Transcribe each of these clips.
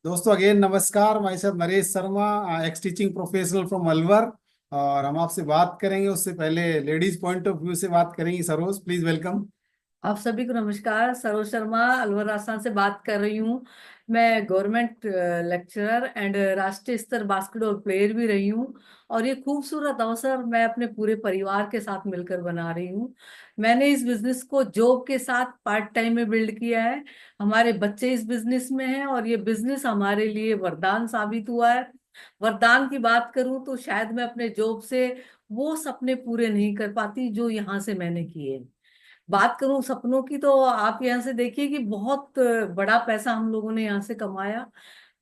दोस्तों अगेन नमस्कार। My self Naresh Sharma, x teaching professional from Alwar. और हम आपसे बात करेंगे, उससे पहले लेडीज पॉइंट ऑफ व्यू से बात करेंगी। Saroj, please welcome. आप सभी को नमस्कार। सरोज शर्मा अलवर आसाम से बात कर रही हूँ। मैं गवर्नमेंट लेक्चरर एंड राष्ट्रीय स्तर बास्केटबॉल प्लेयर भी रही हूँ। और ये खूबसूरत अवसर मैं अपने पूरे परिवार के साथ मिलकर बना रही हूँ। मैंने इस बिजनेस को जॉब के साथ पार्ट टाइम में बिल्ड किया है। हमारे बच्चे इस बिजनेस में हैं और ये बिजनेस हमारे लिए वरदान साबित हुआ है। वरदान की बात करूं तो शायद मैं अपने जॉब से वो सपने पूरे नहीं कर पाती जो यहाँ से मैंने किए। बात करूं सपनों की तो आप यहाँ से देखिए कि बहुत बड़ा पैसा हम लोगों ने यहाँ से कमाया।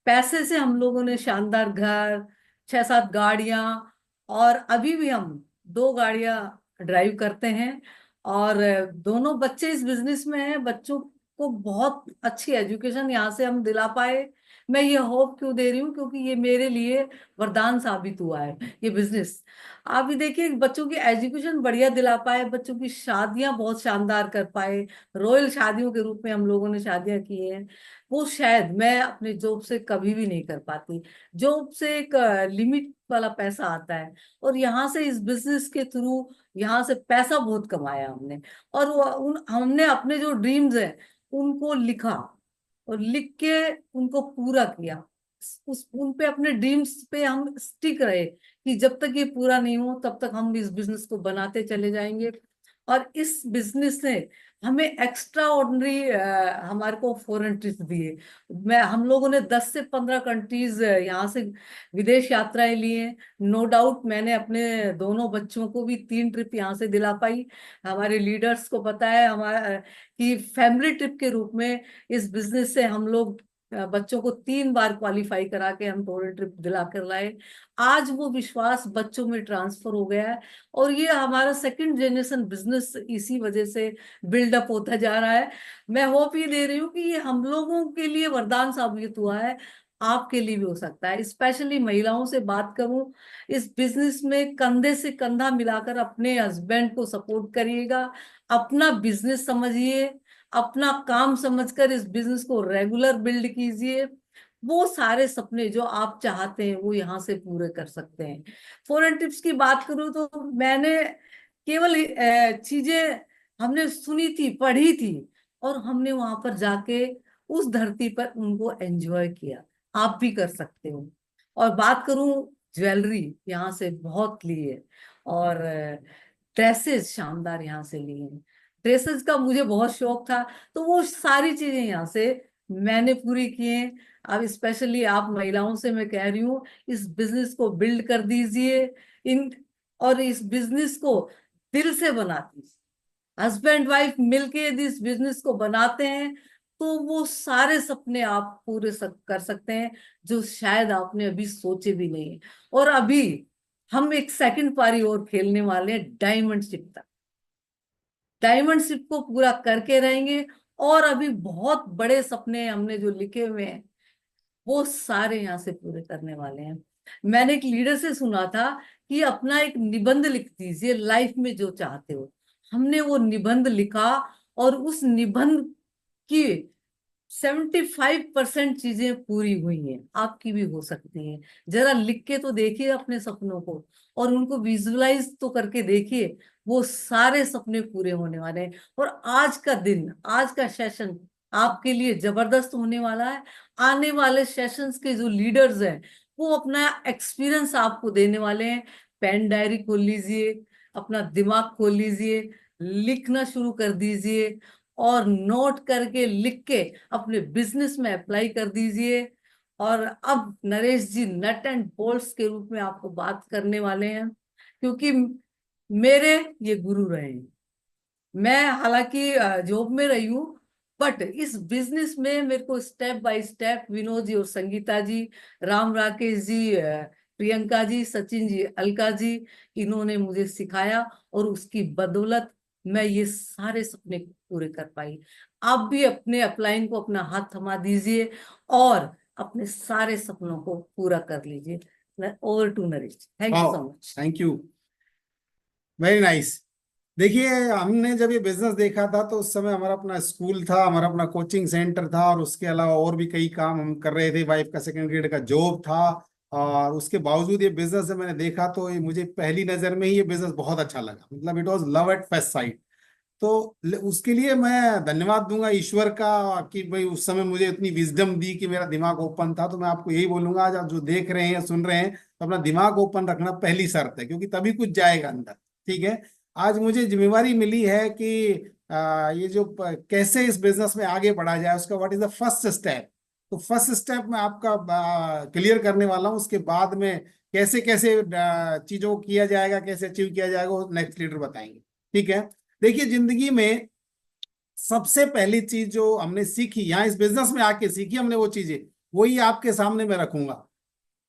पैसे से हम लोगों ने शानदार घर, 6-7 गाड़ियां, और अभी भी हम 2 गाड़ियां ड्राइव करते हैं। और दोनों बच्चे इस बिजनेस में हैं। बच्चों को बहुत अच्छी एजुकेशन यहाँ से हम दिला पाए। मैं ये होप क्यों दे रही हूँ, क्योंकि ये मेरे लिए वरदान साबित हुआ है ये बिजनेस। आप भी देखिए, बच्चों की एजुकेशन बढ़िया दिला पाए, बच्चों की शादियां बहुत शानदार कर पाए। रॉयल शादियों के रूप में हम लोगों ने शादियां की हैं। वो शायद मैं अपने जॉब से कभी भी नहीं कर पाती। जॉब से एक लिमिट वाला पैसा आता है, और यहाँ से इस बिजनेस के थ्रू यहाँ से पैसा बहुत कमाया हमने। और हमने अपने जो ड्रीम्स हैं उनको लिखा, और लिख के उनको पूरा किया। उस उन पे अपने ड्रीम्स पे हम स्टिक रहे कि जब तक ये पूरा नहीं हो तब तक हम इस बिजनेस को बनाते चले जाएंगे। और इस बिजनेस ने हमें एक्स्ट्रा ऑर्डिनरी हमारे को फॉरेन ट्रिप दिए। हम लोगों ने 10 से 15 कंट्रीज यहाँ से विदेश यात्राएं ली हैं। नो डाउट मैंने अपने दोनों बच्चों को भी 3 ट्रिप यहाँ से दिला पाई। हमारे लीडर्स को पता है हमारा कि फैमिली ट्रिप के रूप में इस बिजनेस से हम लोग बच्चों को 3 बार क्वालिफाई करा के हम फॉरेन ट्रिप दिला कर लाए। आज वो विश्वास बच्चों में ट्रांसफर हो गया है, और ये हमारा सेकंड जनरेशन बिजनेस इसी वजह से बिल्डअप होता जा रहा है। मैं होप ये दे रही हूँ कि ये हम लोगों के लिए वरदान साबित हुआ है, आपके लिए भी हो सकता है। स्पेशली महिलाओं से बात करूं, इस बिजनेस में कंधे से कंधा मिलाकर अपने हस्बैंड को सपोर्ट करिएगा। अपना बिजनेस समझिए, अपना काम समझकर इस बिजनेस को रेगुलर बिल्ड कीजिए। वो सारे सपने जो आप चाहते हैं वो यहाँ से पूरे कर सकते हैं। फॉरेन ट्रिप्स की बात करूं तो मैंने केवल चीजें हमने सुनी थी, पढ़ी थी, और हमने वहां पर जाके उस धरती पर उनको एंजॉय किया। आप भी कर सकते हो। और बात करूं ज्वेलरी, यहाँ से बहुत ली है। और ड्रेसेस शानदार यहाँ से लिए हैं। ड्रेसेस का मुझे बहुत शौक था, तो वो सारी चीजें यहाँ से मैंने पूरी की हैं। अब स्पेशली आप महिलाओं से मैं कह रही हूँ, इस बिजनेस को बिल्ड कर दीजिए। इन और इस बिजनेस को दिल से बनाती, हस्बैंड वाइफ मिलके इस बिजनेस को बनाते हैं तो वो सारे सपने आप पूरे कर सकते हैं जो शायद आपने अभी सोचे भी नहीं है। और अभी हम एक सेकंड पारी और खेलने वाले हैं डायमंड शिप तक। डायमंड शिप को पूरा करके रहेंगे, और अभी बहुत बड़े सपने हमने जो लिखे हुए हैं वो सारे यहाँ से पूरे करने वाले हैं। मैंने एक लीडर से सुना था कि अपना एक निबंध लिख दीजिए लाइफ में जो चाहते हो। हमने वो निबंध लिखा, और उस निबंध की 75% चीजें पूरी हुई हैं। आपकी भी हो सकती हैं। जरा लिख के तो देखिए अपने सपनों को, और उनको विजुलाइज तो करके देखिए। वो सारे सपने पूरे होने वाले हैं। और आज का दिन, आज का सेशन आपके लिए जबरदस्त होने वाला है। आने वाले सेशंस के जो लीडर्स हैं वो अपना एक्सपीरियंस आपको देने वाले हैं। पेन डायरी खोल लीजिए, अपना दिमाग खोल लीजिए, लिखना शुरू कर दीजिए, और नोट करके लिख के अपने बिजनेस में अप्लाई कर दीजिए। और अब नरेश जी नट एंड बोल्ट्स के रूप में आपको बात करने वाले हैं, क्योंकि मेरे ये गुरु रहे हैं। मैं हालांकि जॉब में रही हूँ, बट इस बिजनेस में मेरे को step by step Vinod ji और संगीता जी, राम राकेश जी, प्रियंका जी, सचिन जी, अलका जी, इन्होंने मुझे सिखाया, और उसकी बदौलत मैं ये सारे सपने पूरे कर पाई। आप भी अपने अपलाइन को अपना हाथ थमा दीजिए, और अपने सारे सपनों को पूरा कर लीजिए। Over to Naresh. Thank you so much. Thank you, very nice. देखिए, हमने जब ये बिजनेस देखा था तो उस समय हमारा अपना स्कूल था, हमारा अपना कोचिंग सेंटर था, और उसके अलावा और भी कई काम हम कर रहे थे। वाइफ का सेकंड ग्रेड का जॉब था, और उसके बावजूद ये बिजनेस जब मैंने देखा तो ये मुझे पहली नजर में ही ये बिजनेस बहुत अच्छा लगा। मतलब it was love at first sight. तो उसके लिए मैं धन्यवाद दूंगा ईश्वर का कि भाई उस समय मुझे इतनी विजडम दी कि मेरा दिमाग ओपन था। तो मैं आपको यही बोलूंगा, आज आप जो देख रहे हैं या सुन रहे हैं, तो अपना दिमाग ओपन रखना पहली शर्त है, क्योंकि तभी कुछ जाएगा अंदर। ठीक है। आज मुझे जिम्मेवारी मिली है कि ये जो कैसे इस बिजनेस में आगे बढ़ा जाए, उसका what is the first step. तो फर्स्ट स्टेप मैं आपका क्लियर करने वाला हूँ। उसके बाद में कैसे कैसे चीजों को किया जाएगा, कैसे अचीव किया जाएगा, वो नेक्स्ट लीडर बताएंगे। ठीक है। देखिए, जिंदगी में सबसे पहली चीज जो हमने सीखी, यहाँ इस बिजनेस में आके सीखी हमने, वो चीजें वही आपके सामने मैं रखूंगा।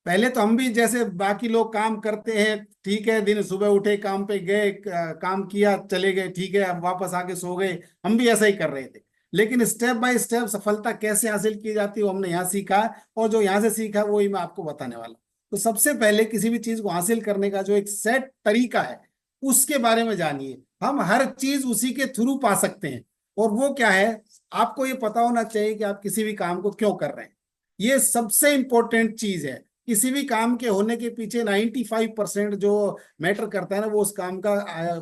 पहले तो हम भी जैसे बाकी लोग काम करते हैं, ठीक है, दिन सुबह उठे, काम पे गए, काम किया, चले गए, ठीक है, अब वापस आके सो गए। हम भी ऐसा ही कर रहे थे। लेकिन स्टेप बाय स्टेप सफलता कैसे हासिल की जाती है वो हमने यहाँ सीखा है, और जो यहाँ से सीखा है वही मैं आपको बताने वाला हूँ। तो सबसे पहले किसी भी चीज को हासिल करने का जो एक सेट तरीका है, उसके बारे में जानिए। हम हर चीज उसी के थ्रू पा सकते हैं। और वो क्या है, आपको ये पता होना चाहिए कि आप किसी भी काम को क्यों कर रहे हैं। ये सबसे इंपॉर्टेंट चीज है। किसी भी काम के होने के पीछे 95% जो मैटर करता है ना, वो उस काम का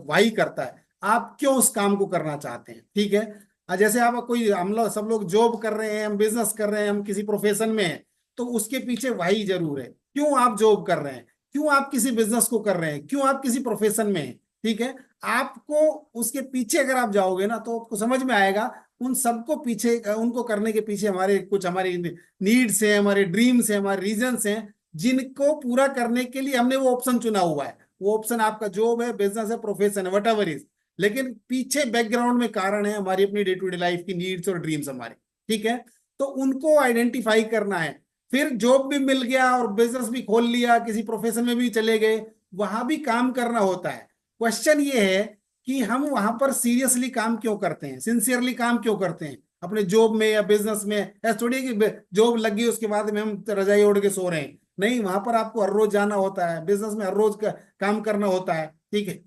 वाही करता है। आप क्यों उस काम को करना चाहते हैं। ठीक है। जैसे आप कोई, हम लोग सब लोग जॉब कर रहे हैं, हम बिजनेस कर रहे हैं, हम किसी प्रोफेशन में हैं, तो उसके पीछे वाही जरूर है। क्यों आप जॉब कर रहे हैं, क्यों आप किसी बिजनेस को कर रहे हैं, क्यों आप किसी प्रोफेशन में हैं। ठीक है। आपको उसके पीछे अगर आप जाओगे ना, तो आपको समझ में आएगा उन सबको पीछे, उनको करने के पीछे हमारे कुछ, हमारी नीड्स हैं, हमारे ड्रीम्स हैं, हमारे रीजंस हैं, जिनको पूरा करने के लिए हमने वो ऑप्शन चुना हुआ है। वो ऑप्शन आपका जॉब है, बिजनेस है, प्रोफेशन है, वट एवर इज। लेकिन पीछे बैकग्राउंड में कारण है हमारी अपनी डे टू डे लाइफ की नीड्स और ड्रीम्स हमारे। ठीक है। तो उनको आइडेंटिफाई करना है। फिर जॉब भी मिल गया और बिजनेस भी खोल लिया, किसी प्रोफेशन में भी चले गए, वहां भी काम करना होता है। क्वेश्चन ये है कि हम वहां पर सीरियसली काम क्यों करते हैं, सिंसियरली काम क्यों करते हैं अपने जॉब में या बिजनेस में। ऐसा थोड़ी है कि जॉब लगी उसके बाद में हम रजाई ओढ़ के सो रहे हैं। नहीं, वहां पर आपको हर रोज जाना होता है, बिजनेस में हर रोज काम करना होता है। ठीक है।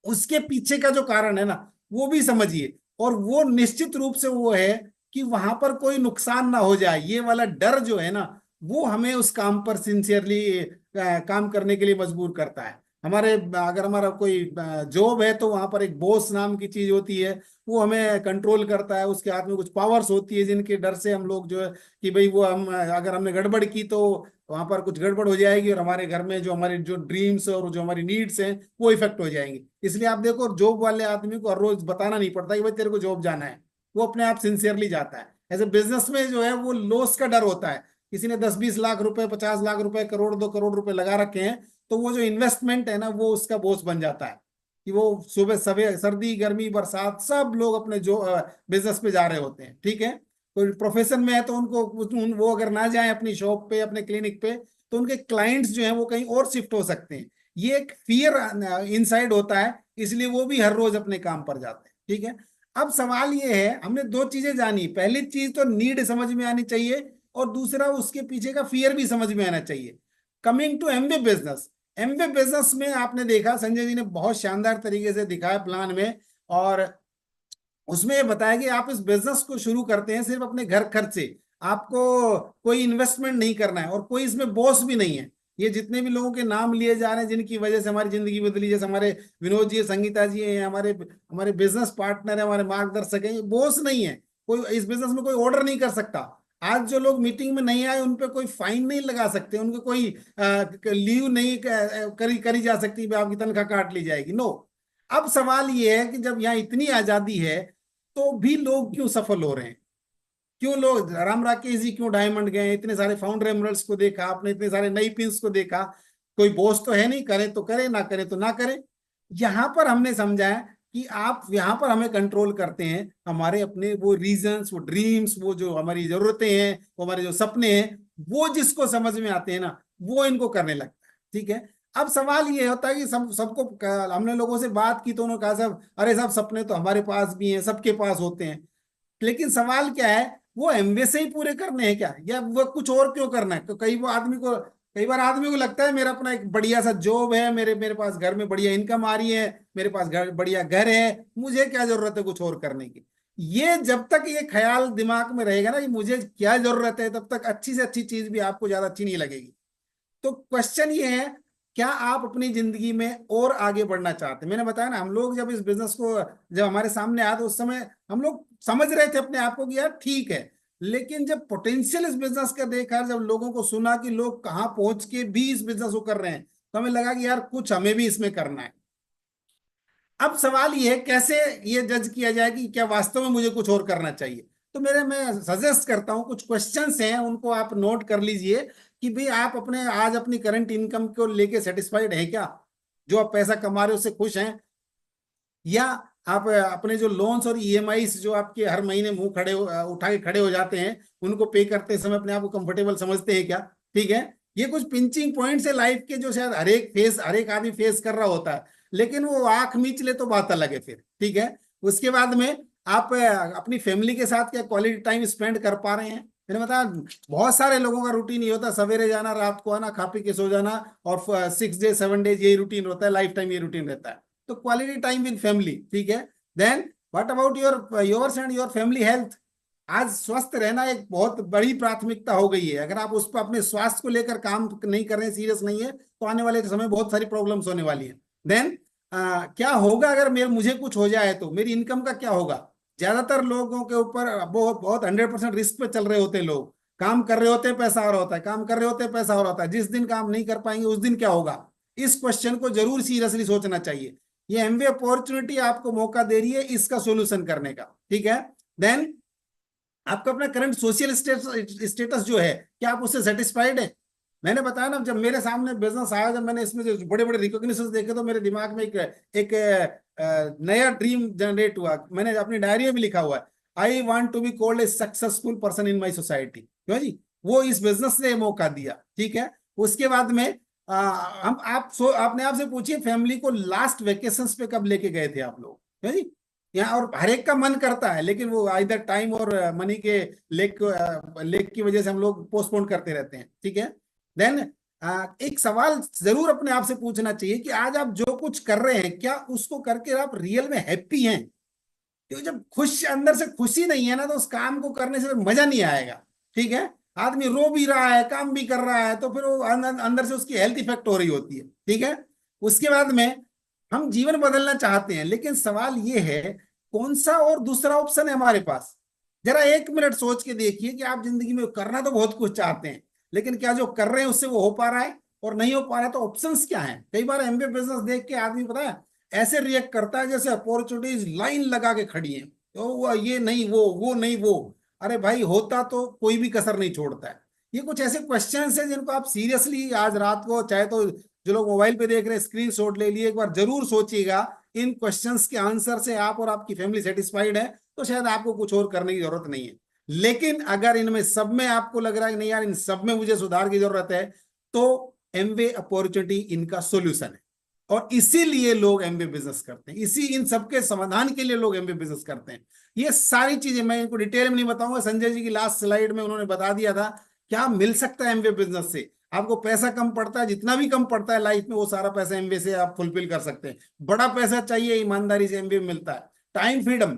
उसके पीछे का जो कारण है ना, वो भी समझिए। और वो निश्चित रूप से वो है कि वहां पर कोई नुकसान ना हो जाए, ये वाला डर जो है ना, वो हमें उस काम पर सिंसियरली काम करने के लिए मजबूर करता है। हमारे, अगर हमारा कोई जॉब है, तो वहां पर एक बॉस नाम की चीज होती है, वो हमें कंट्रोल करता है, उसके हाथ में कुछ पावर्स होती है, जिनके डर से हम लोग जो है कि भाई वो हम, अगर हमने गड़बड़ की तो वहां पर कुछ गड़बड़ हो जाएगी, और हमारे घर में जो हमारे जो ड्रीम्स और जो हमारी नीड्स हैं वो इफेक्ट हो जाएंगे। इसलिए आप देखो, जॉब वाले आदमी को हर रोज बताना नहीं पड़ता कि भाई तेरे को जॉब जाना है, वो अपने आप सिंसियरली जाता है। ऐसे बिजनेस में जो है वो लॉस का डर होता है। किसी ने 10-20 लाख रुपए, 50 लाख रुपए, करोड़ 2 करोड़ रुपए लगा रखे हैं, तो वो जो इन्वेस्टमेंट है ना, वो उसका बोझ बन जाता है। कि वो सुबह सवेरे, सर्दी गर्मी बरसात, सब लोग अपने जो बिजनेस पे जा रहे होते हैं। ठीक है। कोई प्रोफेशन में है तो उनको वो अगर ना जाए अपनी शॉप पे, अपने क्लिनिक पे, तो उनके क्लाइंट्स जो हैं वो कहीं और शिफ्ट हो सकते हैं। ये एक फियर इनसाइड होता है, इसलिए वो भी हर रोज अपने काम पर जाते हैं। ठीक है। अब सवाल ये है, हमने दो चीजें जानी। पहली चीज तो नीड समझ में आनी चाहिए, और दूसरा उसके पीछे का फियर भी समझ में आना चाहिए। Coming to Amway business. Amway business में आपने देखा, संजय जी ने बहुत शानदार तरीके से दिखाया प्लान में। और उसमें ये बताया कि आप इस बिजनेस को शुरू करते हैं सिर्फ अपने घर खर्च से। आपको कोई इन्वेस्टमेंट नहीं करना है, और कोई इसमें बॉस भी नहीं है। ये जितने भी लोगों के नाम लिए जा रहे हैं जिनकी वजह से हमारी जिंदगी बदली, जैसे हमारे विनोद जी, संगीता जी हैं, हमारे हमारे बिजनेस पार्टनर है, हमारे मार्गदर्शक हैं, ये बॉस नहीं है। कोई इस बिजनेस में कोई ऑर्डर नहीं कर सकता। आज जो लोग मीटिंग में नहीं आए, उन पे कोई फाइन नहीं लगा सकते, उनको कोई लीव नहीं करी करी जा सकती, आपकी तनख्वाह काट ली जाएगी। नो। अब सवाल ये है कि जब यहाँ इतनी आजादी है, तो भी लोग क्यों सफल हो रहे हैं। क्यों लोग, राम राकेश जी क्यों डायमंड गए, इतने सारे फाउंडर एमरल्ड्स को देखा आपने, इतने सारे नई पिंस को देखा। कोई बॉस तो है नहीं, करे तो करे, ना करे तो ना करे। यहां पर हमने समझा है कि आप यहां पर हमें कंट्रोल करते हैं हमारे अपने वो रीजंस, वो ड्रीम्स, वो जो हमारी जरूरतें हैं, वो हमारे जो सपने हैं, वो जिसको समझ में आते हैं ना, वो इनको करने लगता है। ठीक है। अब सवाल ये होता है कि सबको, हमने लोगों से बात की तो उन्होंने कहा, सब अरे साहब, सपने तो हमारे पास भी हैं, सबके पास होते हैं। लेकिन सवाल क्या है, वो एमवे से ही पूरे करने हैं क्या, या वो कुछ और क्यों करना है। तो कई वो आदमी को कई बार आदमी को लगता है मेरा अपना एक बढ़िया सा जॉब है, मेरे मेरे पास घर में बढ़िया इनकम आ रही है, मेरे पास घर बढ़िया घर है, मुझे क्या जरूरत है कुछ और करने की। ये जब तक ये ख्याल दिमाग में रहेगा ना कि मुझे क्या जरूरत है, तब तक अच्छी से अच्छी चीज भी आपको ज्यादा अच्छी नहीं लगेगी। तो क्वेश्चन ये है, क्या आप अपनी जिंदगी में और आगे बढ़ना चाहते हैं? मैंने बताया ना, हम लोग जब इस बिजनेस को जब हमारे सामने आया तो उस समय हम लोग समझ रहे थे अपने आप को कि यार ठीक है, लेकिन जब पोटेंशियल इस बिजनेस का देखा, जब लोगों को सुना कि लोग कहाँ पहुंच के भी इस बिजनेस को कर रहे हैं, तो हमें लगा कि यार कुछ हमें भी इसमें करना है। अब सवाल ये है कैसे ये जज किया जाए कि क्या वास्तव में मुझे कुछ और करना चाहिए। तो मैं सजेस्ट करता हूं, कुछ क्वेश्चंस हैं उनको आप नोट कर लीजिए कि भाई आप अपने आज अपनी करंट इनकम को लेके सेटिस्फाइड हैं क्या? जो आप पैसा कमा रहे हो उससे खुश हैं? या आप अपने जो लोन्स और ईएमआई जो आपके हर महीने मुंह उठा के खड़े हो जाते हैं, उनको पे करते समय अपने आप को कंफर्टेबल समझते हैं क्या? ठीक है, ये कुछ पिंचिंग पॉइंट्स है लाइफ के जो शायद हर एक आदमी फेस कर रहा होता है, लेकिन वो आंख मीच ले तो बात अलग है फिर। ठीक है, उसके बाद में आप अपनी फैमिली के साथ क्या क्वालिटी टाइम स्पेंड कर पा रहे हैं? मैंने बताया बहुत सारे लोगों का रूटीन ये होता है, सवेरे जाना, रात को आना, खा पी के सो जाना, और 6 डे 7 डेज यही रूटीन होता है, लाइफ टाइम ये रूटीन रहता है। तो क्वालिटी टाइम विद फैमिली, ठीक है। Then what about yours and your family health? आज स्वस्थ रहना एक बहुत बड़ी प्राथमिकता हो गई है। अगर आप उस पर अपने स्वास्थ्य को लेकर काम नहीं कर रहे हैं, सीरियस नहीं है, तो आने वाले समय बहुत सारी प्रॉब्लम्स होने वाली है। देन क्या होगा अगर मुझे कुछ हो जाए तो मेरी इनकम का क्या होगा? ज्यादातर लोगों के ऊपर बहुत बहुत 100% रिस्क पे चल रहे होते हैं लोग। काम कर रहे होते हैं, पैसा आ रहा होता है, काम कर रहे होते हैं, पैसा आ रहा होता है, जिस दिन काम नहीं कर पाएंगे उस दिन क्या होगा? इस क्वेश्चन को जरूर सीरियसली सोचना चाहिए। ये एमवे अपॉर्चुनिटी आपको मौका दे रही है इसका सोल्यूशन करने का। ठीक है, देन आपका अपना करंट सोशल स्टेटस जो है, क्या आप उससे सेटिस्फाइड हैं? मैंने बताया ना, जब मेरे सामने बिजनेस आया, जब मैंने इसमें जो बड़े बड़े रिकॉग्निशन देखे, तो मेरे दिमाग में एक नया ड्रीम जनरेट हुआ। मैंने अपनी डायरी में भी लिखा हुआ है, I want to be called a successful person in my society. क्यों जी? वो इस बिजनेस ने मौका दिया। ठीक है, उसके बाद में हम अपने आप से पूछिए, फैमिली को लास्ट वेकेशंस पे कब लेके गए थे आप लोग? क्यों जी? यहाँ और हर एक का मन करता है, लेकिन वो आइदर टाइम और मनी के लेक की वजह से हम लोग पोस्टपोन करते रहते हैं। ठीक है, देन एक सवाल जरूर अपने आप से पूछना चाहिए कि आज आप जो कुछ कर रहे हैं, क्या उसको करके आप रियल में हैप्पी हैं? क्योंकि जब खुश अंदर से खुशी नहीं है ना, तो उस काम को करने से मजा नहीं आएगा। ठीक है, आदमी रो भी रहा है, काम भी कर रहा है, तो फिर वो अंदर से उसकी हेल्थ इफेक्ट हो रही होती है। ठीक है, उसके बाद में हम जीवन बदलना चाहते हैं, लेकिन सवाल ये है कौन सा और दूसरा ऑप्शन है हमारे पास? जरा 1 मिनट सोच के देखिए कि आप जिंदगी में करना तो बहुत कुछ चाहते हैं, लेकिन क्या जो कर रहे हैं उससे वो हो पा रहा है? और नहीं हो पा रहा है तो ऑप्शंस क्या हैं? कई बार एमबीए बिजनेस देख के आदमी, पता है, ऐसे रिएक्ट करता है जैसे अपॉर्चुनिटीज लाइन लगा के खड़ी हैं, तो वो ये नहीं वो नहीं वो। अरे भाई, होता तो कोई भी कसर नहीं छोड़ता है। ये कुछ ऐसे क्वेश्चंस हैं जिनको आप सीरियसली आज रात को, चाहे तो जो लोग मोबाइल पे देख रहे हैं स्क्रीन शॉट ले लिए, एक बार जरूर सोचिएगा। इन क्वेश्चंस के आंसर से आप और आपकी फैमिली सेटिस्फाइड है, तो शायद आपको कुछ और करने की जरूरत नहीं है। लेकिन अगर इनमें सब में आपको लग रहा है कि नहीं यार, इन सब में मुझे सुधार की जरूरत है, तो एमवे अपॉर्चुनिटी इनका सोल्यूशन है। और इसीलिए लोग एमबीए बिजनेस करते हैं, इसी इन सबके समाधान के लिए लोग एमबीए बिजनेस करते हैं। ये सारी चीजें मैं इनको डिटेल में नहीं बताऊंगा, संजय जी की लास्ट स्लाइड में उन्होंने बता दिया था क्या मिल सकता है एमबीए बिजनेस से। आपको पैसा कम पड़ता है, जितना भी कम पड़ता है लाइफ में, वो सारा पैसा एमबीए से आप फुलफिल कर सकते हैं। बड़ा पैसा चाहिए, ईमानदारी से एमबीए मिलता है। टाइम फ्रीडम,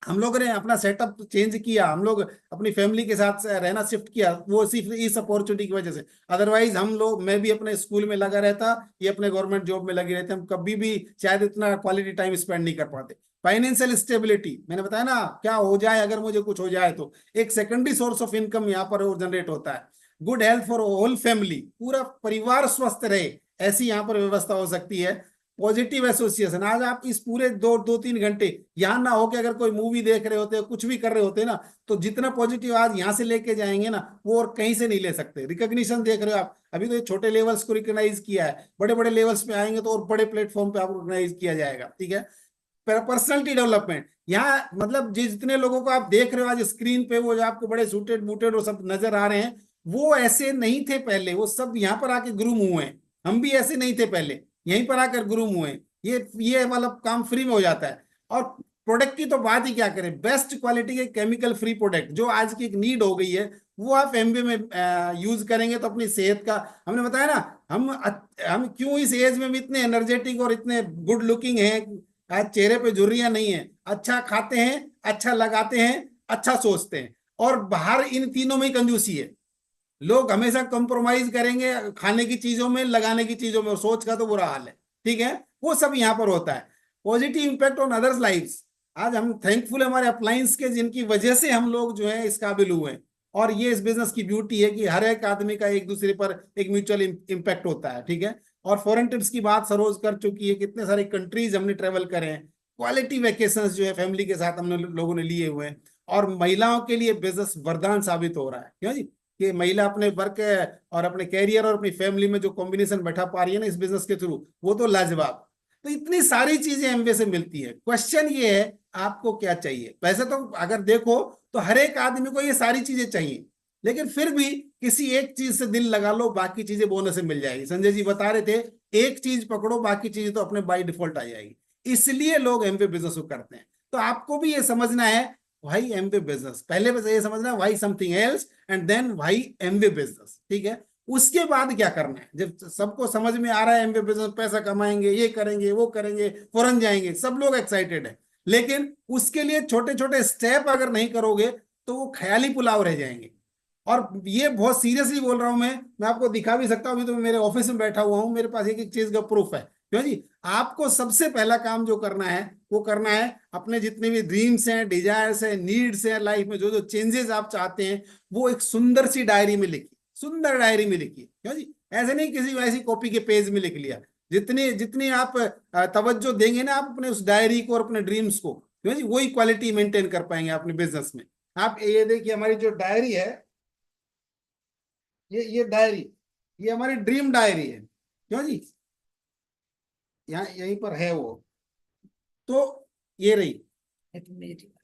हम लोग ने अपना सेटअप चेंज किया, हम लोग अपनी फैमिली के साथ रहना शिफ्ट किया, वो सिर्फ इस अपॉर्चुनिटी की वजह से। अदरवाइज हम लोग, मैं भी अपने स्कूल में लगा रहता, ये अपने गवर्नमेंट जॉब में लगे रहते, हम कभी भी शायद इतना क्वालिटी टाइम स्पेंड नहीं कर पाते। फाइनेंशियल स्टेबिलिटी, मैंने बताया ना, क्या हो जाए अगर मुझे कुछ हो जाए तो एक सेकेंडरी सोर्स ऑफ इनकम यहाँ पर जनरेट होता है। Good health for whole family, पूरा परिवार स्वस्थ रहे, ऐसी यहाँ पर व्यवस्था हो सकती है। पॉजिटिव एसोसिएशन, आज आप इस पूरे 2-3 घंटे यहाँ ना हो कि अगर कोई मूवी देख रहे होते हैं, कुछ भी कर रहे होते हैं ना, तो जितना पॉजिटिव आज यहाँ से लेके जाएंगे ना, वो और कहीं से नहीं ले सकते। रिकॉग्निशन देख रहे हो आप, अभी तो ये छोटे लेवल्स को रिकॉग्नाइज किया है, बड़े बड़े लेवल्स पे आएंगे तो और बड़े प्लेटफॉर्म पे आपको रिकॉग्नाइज किया जाएगा। ठीक है, पर्सनैलिटी डेवलपमेंट, यहाँ मतलब जितने लोगों को आप देख रहे हो आज स्क्रीन पे, वो जो आपको बड़े सूटेड बूटेड वो सब नजर आ रहे हैं, वो ऐसे नहीं थे पहले, वो सब यहाँ पर आके ग्रूम हुए हैं। हम भी ऐसे नहीं थे पहले, यहीं पर आकर ग्रूम हुए। ये वाला काम फ्री में हो जाता है। और प्रोडक्ट की तो बात ही क्या करें, बेस्ट क्वालिटी के केमिकल फ्री प्रोडक्ट जो आज की एक नीड हो गई है, वो आप एमबीए में यूज करेंगे तो अपनी सेहत का, हमने बताया ना, हम क्यों इस एज में भी इतने एनर्जेटिक और इतने गुड लुकिंग हैं, आज चेहरे पे झुर्रियां नहीं है, अच्छा खाते हैं, अच्छा लगाते हैं, अच्छा सोचते हैं, और बाहर इन तीनों में ही कंजूसी है। लोग हमेशा कंप्रोमाइज करेंगे खाने की चीजों में, लगाने की चीजों में, और सोच का तो बुरा हाल है। ठीक है, वो सब यहाँ पर होता है। Positive impact on others lifes, आज हम थैंकफुल है हमारे अप्लायंस के, जिनकी वजह से हम लोग जो है इस काबिल हुए हैं। और ये इस बिजनेस की ब्यूटी है कि हर एक आदमी का एक दूसरे पर एक म्यूचुअल इम्पैक्ट होता है। ठीक है, और फॉरेन ट्रिप्स की बात सरोज कर चुकी है, कितने सारे कंट्रीज हमने ट्रेवल करे हैं, क्वालिटी वेकेशंस जो है फैमिली के साथ हमने लोगों ने लिए हुए हैं। और महिलाओं के लिए बिजनेस वरदान साबित हो रहा है, क्यों जी, कि महिला अपने वर्क और अपने कैरियर और अपनी फैमिली में जो कॉम्बिनेशन बैठा पा रही है ना इस बिजनेस के थ्रू, वो तो लाजवाब। तो इतनी सारी चीजें एमवे से मिलती है। क्वेश्चन ये है आपको क्या चाहिए। वैसे तो अगर देखो तो हर एक आदमी को ये सारी चीजें चाहिए, लेकिन फिर भी किसी एक चीज से दिल लगा लो, बाकी चीजें बोनस से मिल जाएगी। संजय जी बता रहे थे, एक चीज पकड़ो, बाकी चीजें तो अपने बाय डिफॉल्ट आ जाएगी। इसलिए लोग एमवे बिजनेस को करते हैं। तो आपको भी ये समझना है भाई एमवे बिजनेस, पहले बस ये समझना है why something else and then why Amway business. ठीक है, उसके बाद क्या करना है, जब सबको समझ में आ रहा है एमवे बिजनेस पैसा कमाएंगे, ये करेंगे, वो करेंगे, फॉरेन जाएंगे, सब लोग एक्साइटेड है, लेकिन उसके लिए छोटे छोटे स्टेप अगर नहीं करोगे तो वो ख्याली पुलाव रह जाएंगे। और ये बहुत सीरियसली बोल रहा हूं मैं आपको दिखा भी सकता हूं, अभी तो मैं मेरे ऑफिस में बैठा हुआ हूं, मेरे पास एक एक चीज का प्रूफ है। क्यों जी, आपको सबसे पहला काम जो करना है वो करना है, अपने जितने भी ड्रीम्स हैं, डिजायर्स हैं, नीड्स हैं लाइफ में, जो जो चेंजेस आप चाहते हैं, वो एक सुंदर सी डायरी में लिखिए, सुंदर डायरी में लिखिए। क्यों जी, ऐसे नहीं किसी वैसी कॉपी के पेज में लिख लिया। जितनी जितनी आप तवज्जो देंगे ना आप अपने उस डायरी को और अपने ड्रीम्स को, क्यों जी, वही क्वालिटी मेंटेन कर पाएंगे अपने बिजनेस में। आप ये देखिए, हमारी जो डायरी है, ये डायरी, ये हमारी ड्रीम डायरी है। क्यों जी, यहाँ यहीं पर है वो, तो ये रही,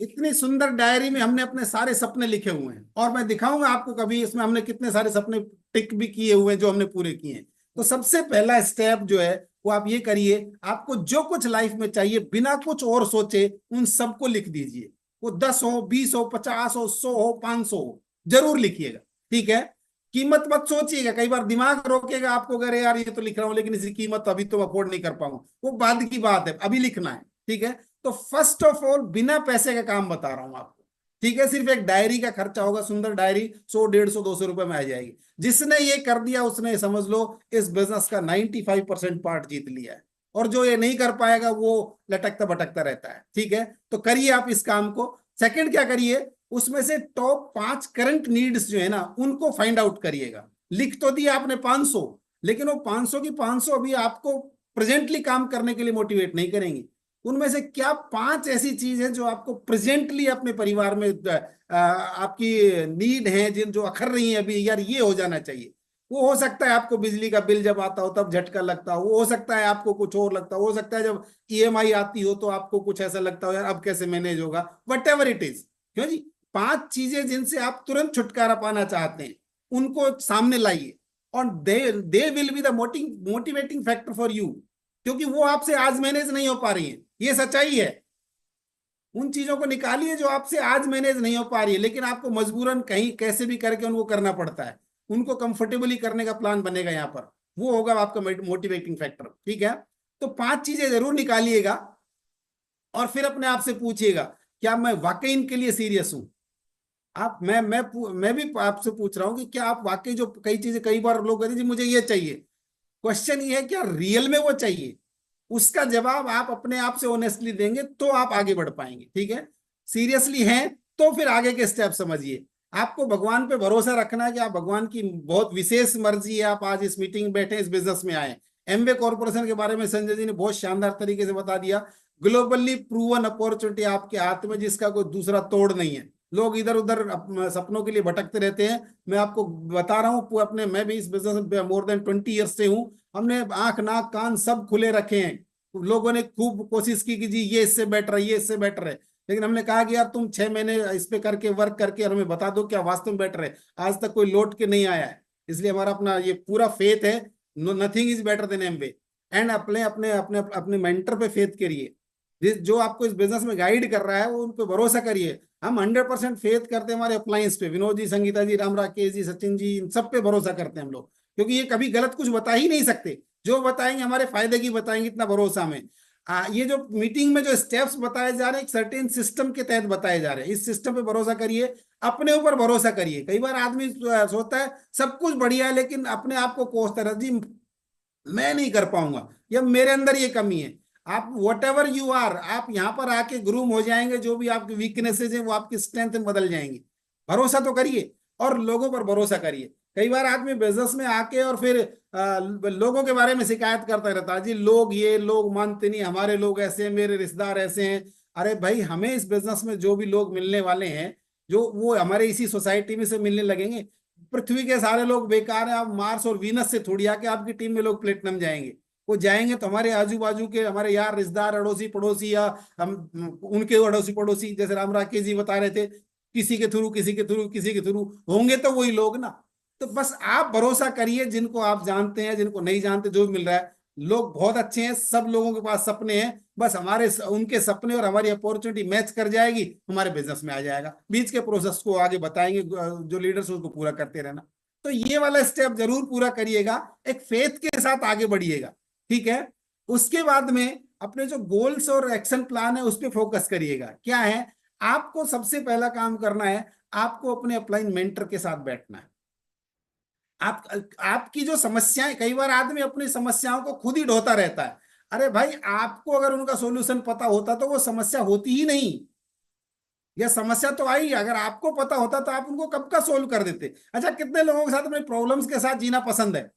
इतनी सुंदर डायरी में हमने अपने सारे सपने लिखे हुए हैं, और मैं दिखाऊंगा आपको कभी इसमें हमने कितने सारे सपने टिक भी किए हुए हैं जो हमने पूरे किए हैं। तो सबसे पहला स्टेप जो है वो आप ये करिए, आपको जो कुछ लाइफ में चाहिए बिना कुछ और सोचे उन सबको लिख दीजिए। वो 10 हो, 20 हो, 50 हो, 100 हो, 500 हो, जरूर लिखिएगा। ठीक है, कीमत मत सोचिएगा, कई बार दिमाग रोकेगा आपको, अरे यार ये तो लिख रहा हूं लेकिन इसकी कीमत अभी तो अफोर्ड नहीं कर पाऊंगा, वो बाद की बात है, अभी लिखना है। ठीक है, तो फर्स्ट ऑफ ऑल बिना पैसे का काम बता रहा हूं आपको। ठीक है, सिर्फ एक डायरी का खर्चा होगा, सुंदर डायरी 100, 150, 200 रुपए में आ जाएगी। जिसने ये कर दिया उसने समझ लो इस बिजनेस का 95% पार्ट जीत लिया है। और जो ये नहीं कर पाएगा वो लटकता भटकता रहता है। ठीक है, तो करिए आप इस काम को। सेकंड क्या करिए, उसमें से टॉप 5 करंट नीड्स जो है ना उनको फाइंड आउट करिएगा। लिख तो दिया आपने 500, लेकिन वो 500 की 500 अभी आपको प्रेजेंटली काम करने के लिए मोटिवेट नहीं करेंगी। उनमें से क्या 5 ऐसी चीज है जो आपको प्रेजेंटली अपने परिवार में आपकी नीड है, जिन जो अखर रही है अभी, यार ये हो जाना चाहिए। वो हो सकता है आपको बिजली का बिल जब आता हो तब झटका लगता हो, वो हो सकता है आपको कुछ और लगता हो सकता है जब ईएमआई आती हो तो आपको कुछ ऐसा लगता हो यार अब कैसे मैनेज होगा, वट एवर इट इज। क्यों जी, 5 चीजें जिनसे आप तुरंत छुटकारा पाना चाहते हैं उनको सामने लाइए, और they will be the motivating factor for you, क्योंकि वो आपसे आज मैनेज नहीं हो पा रही है, ये सच्चाई है। उन चीजों को निकालिए जो आपसे आज मैनेज नहीं हो पा रही है, लेकिन आपको मजबूरन कहीं कैसे भी करके उनको करना पड़ता है, उनको कंफर्टेबली करने का प्लान बनेगा यहाँ पर, वो होगा आपका मोटिवेटिंग फैक्टर। ठीक है, तो 5 चीजें जरूर निकालिएगा, और फिर अपने आप से पूछिएगा क्या मैं वाकई इनके लिए सीरियस हूं। आप मैं भी आपसे पूछ रहा हूं कि क्या आप वाकई, जो कई चीजें कई बार लोग कहते हैं जी मुझे ये चाहिए, क्वेश्चन ये है क्या रियल में वो चाहिए। उसका जवाब आप अपने आप से ऑनेस्टली देंगे तो आप आगे बढ़ पाएंगे। ठीक है, सीरियसली हैं तो फिर आगे के स्टेप समझिए। आपको भगवान पे भरोसा रखना है कि आप, भगवान की बहुत विशेष मर्जी है आप आज इस मीटिंग में बैठे, इस बिजनेस में आए। एमवे कॉर्पोरेशन के बारे में संजय जी ने बहुत शानदार तरीके से बता दिया। ग्लोबली प्रूवन अपॉर्चुनिटी आपके हाथ में, जिसका कोई दूसरा तोड़ नहीं है। लोग इधर उधर सपनों के लिए भटकते रहते हैं। मैं आपको बता रहा हूँ अपने, मैं भी इस बिजनेस में मोर देन 20 ईयर्स से हूँ। हमने आंख नाक कान सब खुले रखे हैं। लोगों ने खूब कोशिश की कि जी ये इससे बेटर है, ये इससे बेटर है, लेकिन हमने कहा कि यार तुम 6 महीने इस पे करके वर्क करके और हमें बता दो क्या वास्तव में बेटर है। आज तक कोई लौट के नहीं आया है। इसलिए हमारा अपना ये पूरा फेथ है, nothing is better than Amway. And अपने अपने अपने अपने मेंटर पे फेथ करिए। जो आपको इस बिजनेस में गाइड कर रहा है वो उन पे भरोसा करिए। हम 100% फेथ करते हैं हमारे अप्लायंस पे, विनोद जी, संगीता जी, राम राकेश जी, सचिन जी, इन सब पे भरोसा करते हैं हम लोग, क्योंकि ये कभी गलत कुछ बता ही नहीं सकते। जो बताएंगे हमारे फायदे की बताएंगे, इतना भरोसा हमें। ये जो मीटिंग में जो स्टेप्स बताए जा रहे हैं एक सर्टेन सिस्टम के तहत बताए जा रहे हैं, इस सिस्टम पे भरोसा करिए, अपने ऊपर भरोसा करिए। कई बार आदमी सोचता है सब कुछ बढ़िया है, लेकिन अपने आप को कोसता है, जी मैं नहीं कर पाऊंगा, या मेरे अंदर ये कमी है। आप वट एवर यू आर, आप यहाँ पर आके ग्रूम हो जाएंगे, जो भी आपकी वीकनेसेस हैं वो आपकी स्ट्रेंथ में बदल जाएंगी। भरोसा तो करिए और लोगों पर भरोसा करिए। कई बार आदमी बिजनेस में आके और फिर लोगों के बारे में शिकायत करता रहता है, जी लोग ये लोग मानते नहीं, हमारे लोग ऐसे हैं, मेरे रिश्तेदार ऐसे हैं। अरे भाई, हमें इस बिजनेस में जो भी लोग मिलने वाले हैं, जो वो हमारे इसी सोसाइटी में से मिलने लगेंगे। पृथ्वी के सारे लोग बेकार हैं, आप मार्स और वीनस से थोड़ी आके आपकी टीम में लोग प्लेटिनम जाएंगे। वो जाएंगे तो हमारे आजू बाजू के हमारे यार, रिश्तेदार, अड़ोसी पड़ोसी, या हम उनके अड़ोसी पड़ोसी, जैसे राम राकेश जी बता रहे थे, किसी के थ्रू किसी के थ्रू किसी के थ्रू होंगे तो वही लोग ना। तो बस आप भरोसा करिए, जिनको आप जानते हैं, जिनको नहीं जानते, जो भी मिल रहा है, लोग बहुत अच्छे हैं, सब लोगों के पास सपने हैं, बस हमारे उनके सपने और हमारी अपॉर्चुनिटी मैच कर जाएगी, हमारे बिजनेस में आ जाएगा। बीच के प्रोसेस को आगे बताएंगे जो लीडर्स, उसको पूरा करते रहना। तो ये वाला स्टेप जरूर पूरा करिएगा, एक फेथ के साथ आगे बढ़िएगा, ठीक है। उसके बाद में अपने जो गोल्स और एक्शन प्लान है उस पर फोकस करिएगा। क्या है, आपको सबसे पहला काम करना है, आपको अपने अपलाइन मेंटर के साथ बैठना है। आप आपकी जो समस्याएं, कई बार आदमी अपनी समस्याओं को खुद ही ढोता रहता है। अरे भाई, आपको अगर उनका सॉल्यूशन पता होता तो वो समस्या होती ही नहीं। यह समस्या तो आई, अगर आपको पता होता तो आप उनको कब का सोल्व कर देते। अच्छा, कितने लोगों के साथ अपने प्रॉब्लम्स के साथ जीना पसंद है?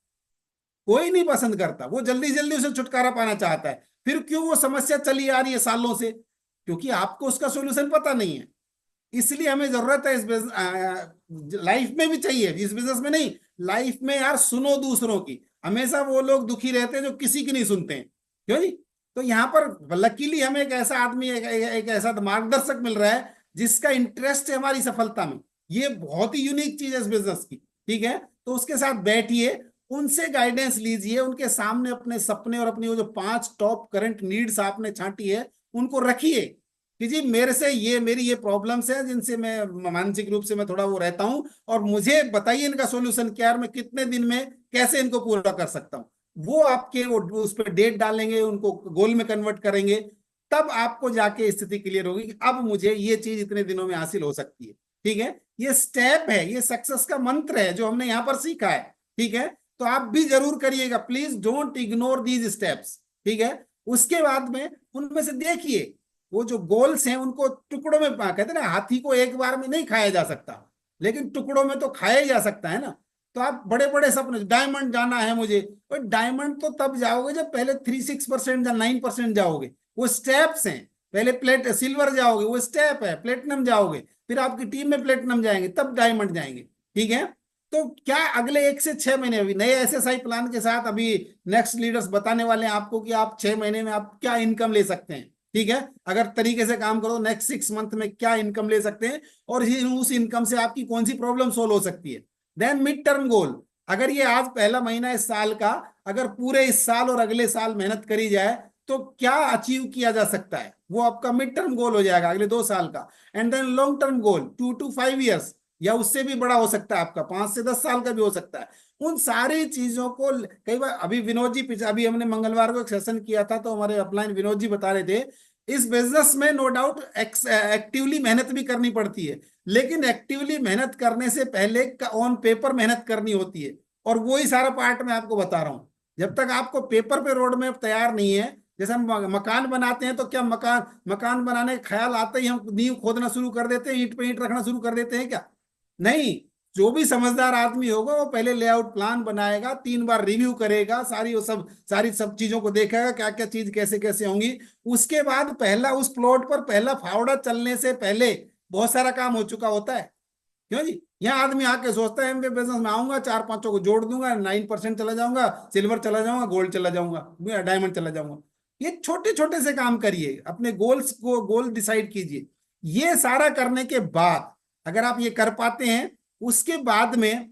कोई नहीं पसंद करता, वो जल्दी जल्दी उसे छुटकारा पाना चाहता है। फिर क्यों वो समस्या चली आ रही है सालों से? क्योंकि आपको उसका सॉल्यूशन पता नहीं है। इसलिए हमें जरूरत है इस लाइफ में भी चाहिए, इस बिजनेस में नहीं, लाइफ में यार, सुनो दूसरों की। हमेशा वो लोग दुखी रहते हैं जो किसी की नहीं सुनते हैं, क्यों जी? तो यहाँ पर लकीली हमें एक ऐसा आदमी, एक ऐसा मार्गदर्शक मिल रहा है जिसका इंटरेस्ट है हमारी सफलता में। ये बहुत ही यूनिक चीज है इस बिजनेस की, ठीक है। तो उसके साथ बैठिए, उनसे गाइडेंस लीजिए, उनके सामने अपने सपने और अपनी वो जो 5 टॉप करंट नीड्स आपने छांटी है उनको रखिए, कि जी मेरे से ये, मेरी ये प्रॉब्लम्स है जिनसे मैं मानसिक रूप से मैं थोड़ा वो रहता हूं, और मुझे बताइए इनका सॉल्यूशन क्या है, मैं कितने दिन में कैसे इनको पूरा कर सकता हूँ। वो आपके वो उस पर डेट डालेंगे, उनको गोल में कन्वर्ट करेंगे, तब आपको जाके स्थिति क्लियर होगी कि अब मुझे ये चीज इतने दिनों में हासिल हो सकती है, ठीक है। ये स्टेप है, ये सक्सेस का मंत्र है जो हमने यहाँ पर सीखा है, ठीक है। तो आप भी जरूर करिएगा, please don't ignore these steps, ठीक है। उसके बाद में उनमें से देखिए, वो जो गोल्स हैं उनको टुकड़ों में कहते हैं ना, हाथी को एक बार में नहीं खाया जा सकता, लेकिन टुकड़ों में तो खाया ही जा सकता है ना। तो आप बड़े बड़े सपने, डायमंड जाना है मुझे, और डायमंड तो तब जाओगे जब पहले 3-6% या 9% जाओगे, वो स्टेप्स हैं। पहले प्लेट सिल्वर जाओगे, वो स्टेप है, प्लेटिनम जाओगे, फिर आपकी टीम में प्लेटिनम जाएंगे, तब डायमंड जाएंगे, ठीक है। तो क्या अगले 1 से 6 महीने अभी नए एसएसआई प्लान के साथ अभी नेक्स्ट लीडर्स बताने वाले हैं आपको कि आप 6 महीने में आप क्या इनकम ले सकते हैं, ठीक है। अगर तरीके से काम करो, नेक्स्ट 6 मंथ में क्या इनकम ले सकते हैं, और उस इनकम से आपकी कौन सी प्रॉब्लम सोल्व हो सकती है। देन मिड टर्म गोल, अगर ये आज पहला महीना इस साल का, अगर पूरे इस साल और अगले साल मेहनत करी जाए तो क्या अचीव किया जा सकता है, वो आपका मिड टर्म गोल हो जाएगा अगले 2 साल का। And then long term goal 2 to 5 years, या उससे भी बड़ा हो सकता है, आपका 5 से 10 साल का भी हो सकता है। उन सारी चीजों को कई बार, अभी विनोद जी पीछे, अभी हमने मंगलवार को एक सेशन किया था, तो हमारे अपलाइन विनोद जी बता रहे थे, इस बिजनेस में नो डाउट एक्टिवली मेहनत भी करनी पड़ती है, लेकिन एक्टिवली मेहनत करने से पहले ऑन पेपर मेहनत करनी होती है। और वही सारा पार्ट मैं आपको बता रहा हूँ। जब तक आपको पेपर पे रोड मैप तैयार नहीं है, जैसे हम मकान बनाते हैं, तो क्या मकान मकान बनाने का ख्याल आते ही हम नींव खोदना शुरू कर देते हैं, ईंट पे ईंट रखना शुरू कर देते हैं क्या? नहीं। जो भी समझदार आदमी होगा वो पहले लेआउट प्लान बनाएगा, 3 बार रिव्यू करेगा, सारी सब चीजों को देखेगा, क्या क्या चीज कैसे कैसे होंगी। उसके बाद पहला उस प्लॉट पर पहला फावड़ा चलने से पहले बहुत सारा काम हो चुका होता है, क्यों जी? यहाँ आदमी आके सोचता है एमबीए बिजनेस में आऊंगा, 4-5 को जोड़ दूंगा, 9% चला जाऊंगा, सिल्वर चला जाऊंगा, गोल्ड चला जाऊंगा, डायमंड चला जाऊंगा। ये छोटे छोटे से काम करिए, अपने गोल डिसाइड कीजिए। ये सारा करने के बाद, अगर आप ये कर पाते हैं, उसके बाद में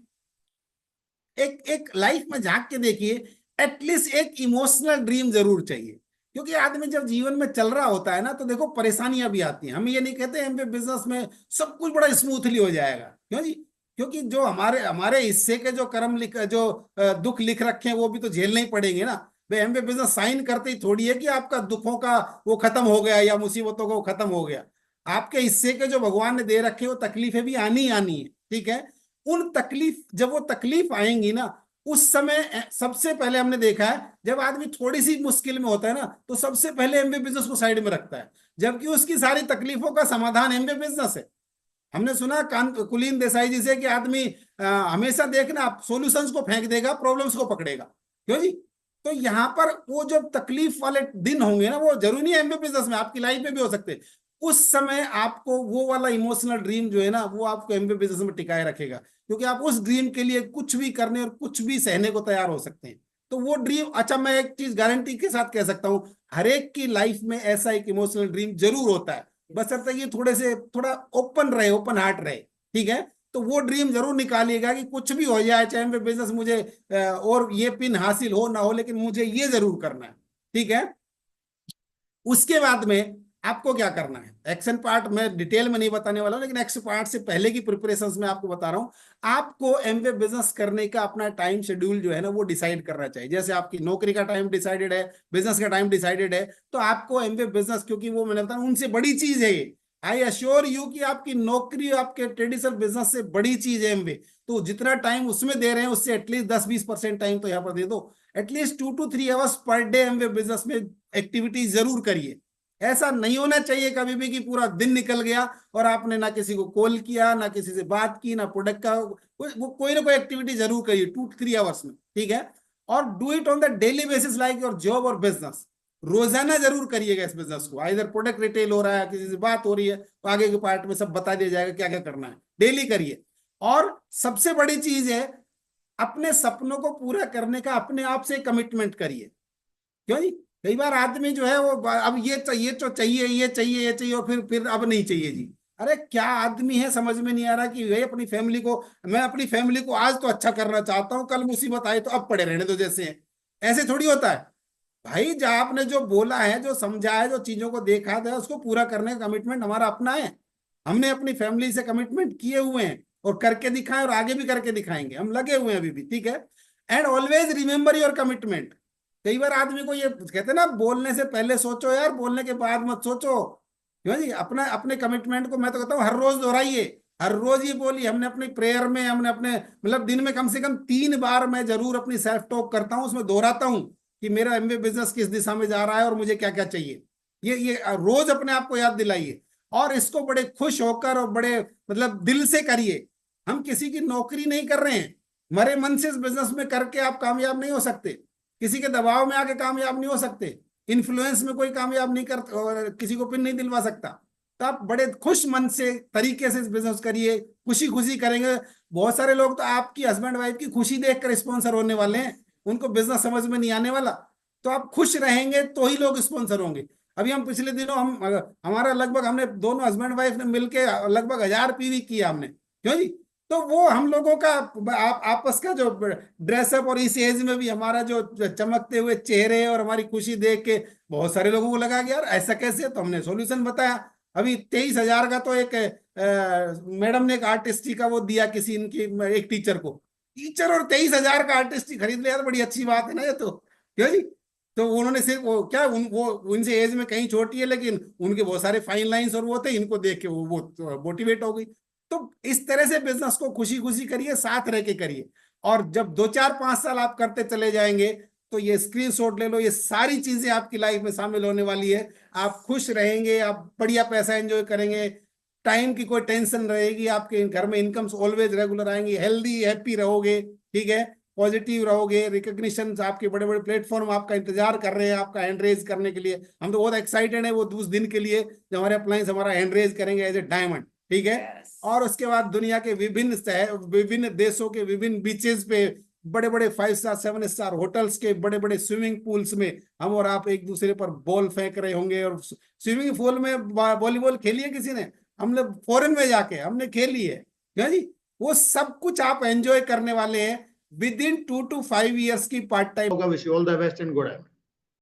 एक एक लाइफ में झांक के देखिए, एटलीस्ट एक इमोशनल ड्रीम जरूर चाहिए। क्योंकि आदमी जब जीवन में चल रहा होता है ना, तो देखो परेशानियां भी आती हैं। हम ये नहीं कहते एमबीए बिजनेस में सब कुछ बड़ा स्मूथली हो जाएगा, क्यों जी? क्योंकि जो हमारे हमारे हिस्से के जो कर्म लिख जो दुख लिख रखे हैं वो भी तो झेलने ही पड़ेंगे ना। भाई एमबीए बिजनेस साइन करते ही थोड़ी है कि आपका दुखों का वो खत्म हो गया या मुसीबतों का वो खत्म हो गया। आपके हिस्से के जो भगवान ने दे रखे वो तकलीफें भी आनी ही आनी है, ठीक है। उन तकलीफ जब वो तकलीफ आएंगी ना, उस समय सबसे पहले हमने देखा है जब आदमी थोड़ी सी मुश्किल में होता है ना, तो सबसे पहले एमबीए बिजनेस को साइड में रखता है, जबकि उसकी सारी तकलीफों का समाधान एमबीए बिजनेस है। हमने सुना कान कुलीन देसाई जी से कि आदमी हमेशा देखना सॉल्यूशंस को फेंक देगा, प्रॉब्लम्स को पकड़ेगा, क्यों जी? तो यहाँ पर वो जो तकलीफ वाले दिन होंगे ना, वो जरूरी नहीं है एमबीए बिजनेस में, आपकी लाइफ में भी हो सकते हैं। उस समय आपको वो वाला इमोशनल ड्रीम जो है ना, वो आपको एमबीए बिजनेस में टिकाए रखेगा, क्योंकि आप उस ड्रीम के लिए कुछ भी करने और कुछ भी सहने को तैयार हो सकते हैं। तो वो ड्रीम, अच्छा मैं एक चीज गारंटी के साथ कह सकता हूं, हर एक की लाइफ में ऐसा एक इमोशनल ड्रीम जरूर होता है, बशर्ते ये थोड़ा ओपन रहे, ओपन हार्ट रहे, ठीक है। तो वो ड्रीम जरूर निकालिएगा कि कुछ भी हो जाए, चाहे मैं बिजनेस मुझे और ये पिन हासिल हो ना हो, लेकिन मुझे ये जरूर करना है, ठीक है। उसके बाद में आपको क्या करना है, एक्शन पार्ट मैं डिटेल में नहीं बताने वाला हूं, लेकिन एक्शन पार्ट से पहले की प्रिपरेशंस में आपको बता रहा हूं। आपको एमवे बिजनेस करने का अपना टाइम शेड्यूल जो है ना, वो डिसाइड करना चाहिए। जैसे आपकी नौकरी का टाइम डिसाइडेड है, बिजनेस का टाइम डिसाइडेड है, तो आपको एमवे बिजनेस, क्योंकि वो मैंने बताया उनसे बड़ी चीज है ये, आई अश्योर यू कि आपकी नौकरी आपके ट्रेडिशनल बिजनेस से बड़ी चीज है एमवे। तो जितना टाइम उसमें दे रहे हैं, उससे एटलीस्ट 10-20% टाइम तो यहाँ पर दे दो। At least 2 to 3 hours per day Amway business में एक्टिविटी जरूर करिए। ऐसा नहीं होना चाहिए कभी भी कि पूरा दिन निकल गया और आपने ना किसी को कॉल किया, ना किसी से बात की, ना प्रोडक्ट का कोई ना कोई एक्टिविटी जरूर करिए 2 to 3 आवर्स में, ठीक है। और do it on the daily basis like your job और बिजनेस। रोजाना जरूर करिएगा इस बिजनेस को, इधर प्रोडक्ट रिटेल हो रहा है, किसी से बात हो रही है, तो आगे के पार्ट में सब बता दिया जाएगा क्या क्या करना है, डेली करिए। और सबसे बड़ी चीज है, अपने सपनों को पूरा करने का अपने आप से कमिटमेंट करिए, क्यों जी? कई बार आदमी जो है वो अब ये चाहिए तो चाहिए, ये चाहिए, ये चाहिए, और फिर अब नहीं चाहिए जी। अरे क्या आदमी है, समझ में नहीं आ रहा कि भाई अपनी फैमिली को, मैं अपनी फैमिली को आज तो अच्छा करना चाहता हूँ, कल मुसीबत आई तो अब पड़े रहने दो जैसे हैं। ऐसे थोड़ी होता है भाई। जहाँ आपने जो बोला है, जो समझा है, जो चीजों को देखा है, उसको पूरा करने का कमिटमेंट हमारा अपना है। हमने अपनी फैमिली से कमिटमेंट किए हुए हैं और करके दिखाए, और आगे भी करके दिखाएंगे, हम लगे हुए हैं अभी भी, ठीक है। And always remember your commitment. कई बार आदमी को ये कहते हैं ना, बोलने से पहले सोचो यार, बोलने के बाद मत सोचो, क्यों जी? अपना अपने कमिटमेंट को मैं तो कहता हूँ हर रोज दोहराइए। हर रोज ये बोलिए, हमने अपनी प्रेयर में, हमने अपने मतलब दिन में कम से कम 3 बार मैं जरूर अपनी सेल्फ टॉक करता हूँ, उसमें दोहराता हूँ कि मेरा एमबीए बिजनेस किस दिशा में जा रहा है और मुझे क्या क्या चाहिए। ये रोज अपने आप को याद दिलाइए, और इसको बड़े खुश होकर और बड़े मतलब दिल से करिए। हम किसी की नौकरी नहीं कर रहे हैं, मरे मन से इस बिजनेस में करके आप कामयाब नहीं हो सकते, किसी के दबाव में आके कामयाब नहीं हो सकते, इन्फ्लुएंस में कोई कामयाब नहीं कर, और किसी को पिन नहीं दिलवा सकता। तो आप बड़े खुश मन से तरीके से इस बिजनेस करिए, खुशी खुशी करेंगे। बहुत सारे लोग तो आपकी हस्बैंड वाइफ की खुशी देखकर स्पॉन्सर होने वाले हैं, उनको बिजनेस समझ में नहीं आने वाला। तो आप खुश रहेंगे तो ही लोग स्पॉन्सर होंगे। अभी हम पिछले दिनों हमारा लगभग, हमने दोनों हस्बैंड वाइफ ने मिलकर लगभग 1000 पीवी किया हमने, क्यों जी? तो वो हम लोगों का आपस का जो ड्रेसअप, और इस एज में भी हमारा जो चमकते हुए चेहरे और हमारी खुशी देख के बहुत सारे लोगों को लगा कि यार ऐसा कैसे, तो हमने सॉल्यूशन बताया। अभी 23,000 का तो एक मैडम ने एक आर्टिस्टी का वो दिया किसी इनकी एक टीचर को, टीचर और 23,000 का आर्टिस्टी खरीद लिया, तो बड़ी अच्छी बात है ना ये तो, क्यों जी? तो उन्होंने सिर्फ वो क्या वो उनसे एज में कहीं छोटी है, लेकिन उनके बहुत सारे फाइन लाइंस और वो थे, इनको देख के वो मोटिवेट हो गई। तो इस तरह से बिजनेस को खुशी खुशी करिए, साथ रह के करिए। और जब 2 4 5 साल आप करते चले जाएंगे, तो ये स्क्रीनशॉट ले लो, ये सारी चीजें आपकी लाइफ में शामिल होने वाली है। आप खुश रहेंगे, आप बढ़िया पैसा एंजॉय करेंगे, टाइम की कोई टेंशन रहेगी, आपके घर में इनकम्स ऑलवेज रेगुलर आएंगी, हेल्दी हैप्पी रहोगे, ठीक है, पॉजिटिव रहोगे। रिकॉग्निशन आपके बड़े बड़े प्लेटफॉर्म आपका इंतजार कर रहे हैं आपका हैंड रेज करने के लिए। हम तो बहुत एक्साइटेड है वो उस दिन के लिए जब हमारे अप्लायंस हमारा हैंड रेज करेंगे एज ए डायमंड, ठीक है। और उसके बाद दुनिया के विभिन्न देशों के विभिन्न बीचेस पे, बड़े बड़े 5 स्टार 7 स्टार होटल्स के बड़े बड़े स्विमिंग पूल्स में हम और आप एक दूसरे पर बॉल फेंक रहे होंगे। और स्विमिंग पूल में वॉलीबॉल खेली है किसी ने? हमने फॉरेन में जाके हमने खेली है, क्या जी? वो सब कुछ आप एंजॉय करने वाले हैं विद इन 2 to 5 years की पार्ट टाइम होगा। Wish you all the best and good.